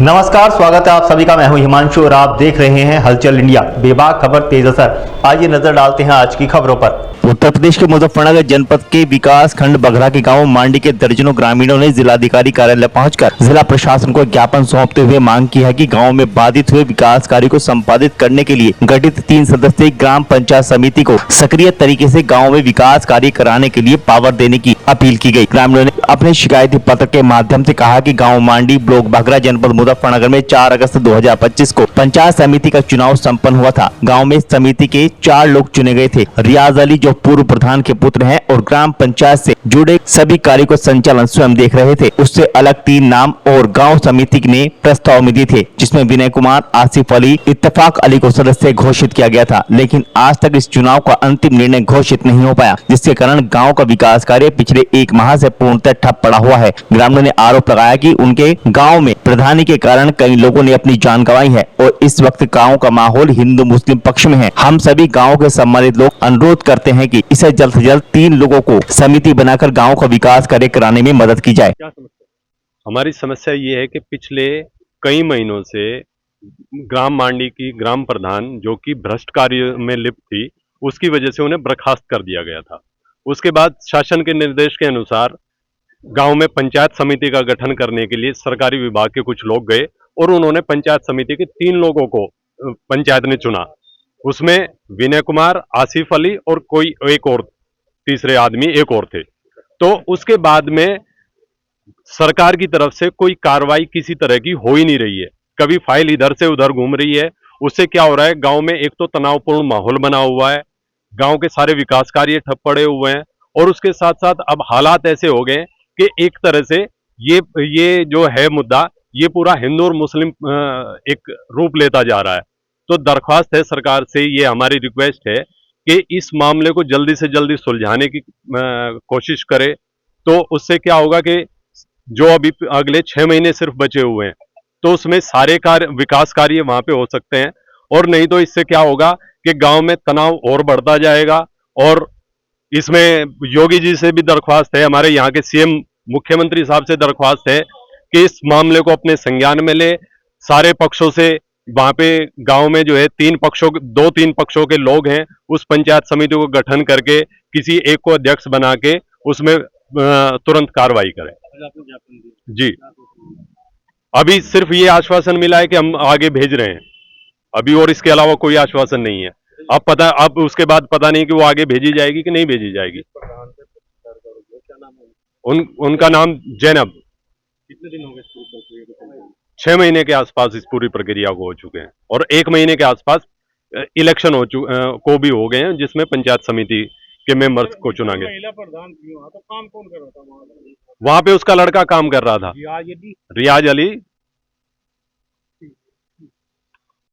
नमस्कार, स्वागत है आप सभी का। मैं हूं हिमांशु और आप देख रहे हैं हलचल इंडिया। बेबाक खबर तेज असर। आइए नजर डालते हैं आज की खबरों पर। उत्तर प्रदेश के मुजफ्फरनगर जनपद के विकास खंड बघरा के गांव मांडी के दर्जनों ग्रामीणों ने जिलाधिकारी कार्यालय पहुंचकर जिला प्रशासन को ज्ञापन सौंपते हुए मांग की है कि गांव में बाधित हुए विकास कार्य को संपादित करने के लिए गठित 3 सदस्यीय ग्राम पंचायत समिति को सक्रिय तरीके से गाँव में विकास कार्य कराने के लिए पावर देने की अपील की गयी। ग्रामीणों ने अपने शिकायती पत्र के माध्यम से कहा कि गांव मांडी ब्लॉक बघरा जनपद मुजफ्फरनगर में 4 अगस्त 2025 को पंचायत समिति का चुनाव संपन्न हुआ था। गांव में समिति के 4 लोग चुने गए थे। रियाज अली जो पूर्व प्रधान के पुत्र हैं और ग्राम पंचायत से जुड़े सभी कार्य को संचालन स्वयं देख रहे थे। उससे अलग 3 नाम और गाँव समिति ने प्रस्ताव में दिए थे, जिसमें विनय कुमार, आसिफ अली, इत्तेफाक अली को सदस्य घोषित किया गया था, लेकिन आज तक इस चुनाव का अंतिम निर्णय घोषित नहीं हो पाया, जिसके कारण गाँव का विकास कार्य पिछले 1 माह से पूर्णतः ठप पड़ा हुआ है। ग्रामीणों ने आरोप लगाया कि उनके गांव में प्रधानी के कारण कई लोगों ने अपनी जान गंवाई है और इस वक्त गांव का माहौल हिंदू मुस्लिम पक्ष में है। हम सभी गांव के सम्मानित लोग अनुरोध करते हैं कि इसे जल्द से जल्द 3 लोगों को समिति बनाकर गांव का विकास कार्य कराने में मदद की जाए। हमारी समस्या ये है कि पिछले कई महीनों से ग्राम मांडी की ग्राम प्रधान जो कि भ्रष्ट कार्य में लिप्त थी, उसकी वजह से उन्हें बर्खास्त कर दिया गया था। उसके बाद शासन के निर्देश के अनुसार गांव में पंचायत समिति का गठन करने के लिए सरकारी विभाग के कुछ लोग गए और उन्होंने पंचायत समिति के 3 लोगों को पंचायत ने चुना। उसमें विनय कुमार, आसिफ अली और कोई एक और तीसरे आदमी एक और थे। तो उसके बाद में सरकार की तरफ से कोई कार्रवाई किसी तरह की हो ही नहीं रही है। कभी फाइल इधर से उधर घूम रही है। उससे क्या हो रहा है, गांव में एक तो तनावपूर्ण माहौल बना हुआ है, गांव के सारे विकास कार्य ठप पड़े हुए हैं और उसके साथ साथ अब हालात ऐसे हो गए कि एक तरह से ये जो है मुद्दा, ये पूरा हिंदू और मुस्लिम एक रूप लेता जा रहा है। तो दरख्वास्त है सरकार से, ये हमारी रिक्वेस्ट है कि इस मामले को जल्दी से जल्दी सुलझाने की कोशिश करे। तो उससे क्या होगा कि जो अभी अगले 6 महीने सिर्फ बचे हुए हैं, तो उसमें सारे विकास कार्य वहां पे हो सकते हैं। और नहीं तो इससे क्या होगा कि गांव में तनाव और बढ़ता जाएगा। और इसमें योगी जी से भी दरख्वास्त है, हमारे यहाँ के सीएम मुख्यमंत्री साहब से दरख्वास्त है कि इस मामले को अपने संज्ञान में ले। सारे पक्षों से वहां पे गांव में जो है 2-3 पक्षों के लोग हैं, उस पंचायत समिति को गठन करके किसी एक को अध्यक्ष बना के उसमें तुरंत कार्रवाई करें। जी, अभी सिर्फ ये आश्वासन मिला है कि हम आगे भेज रहे हैं अभी, और इसके अलावा कोई आश्वासन नहीं है। अब उसके बाद पता नहीं कि वो आगे भेजी जाएगी कि नहीं भेजी जाएगी। उनका नाम जैनब। कितने दिन हो गए? 6 महीने के आसपास इस पूरी प्रक्रिया को हो चुके हैं और 1 महीने के आसपास इलेक्शन को भी हो गए हैं, जिसमें पंचायत समिति के मेंबर्स को चुना गया। महिला प्रधान थी वहाँ, तो काम कौन कर रहा था वहाँ पे? उसका लड़का काम कर रहा था, रियाज अली।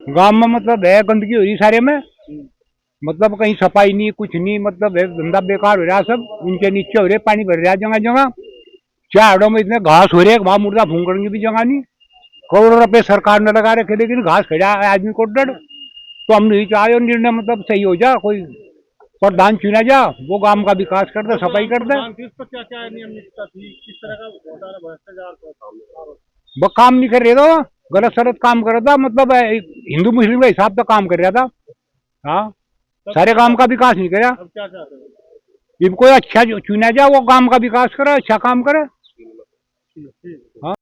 गांव में मतलब है गंदगी हो रही सारे में, मतलब कहीं सफाई नहीं, कुछ नहीं, मतलब है धंधा बेकार हो रहा सब। उनके नीचे हो रहे, पानी भर रहा जगह जगह। चारों में इतने घास हो रहे, वहां मुर्दा फूंकने की भी जगह नहीं। करोड़ों रुपए सरकार ने लगा रखे, लेकिन घास खड़ा आदमी को डर। तो हम नहीं चाहे निर्णय मतलब सही हो जा, कोई प्रधान चुना जा, वो गांव का विकास कर दे, सफाई कर दे। वो काम नहीं कर रहे था, गलत सलत काम कर रहा था, मतलब हिंदू मुस्लिम के हिसाब से काम कर रहा था। हाँ, सारे गांव का विकास नहीं करा। इनको अच्छा चुना जा, वो गांव का विकास करे, अच्छा काम करे। हाँ।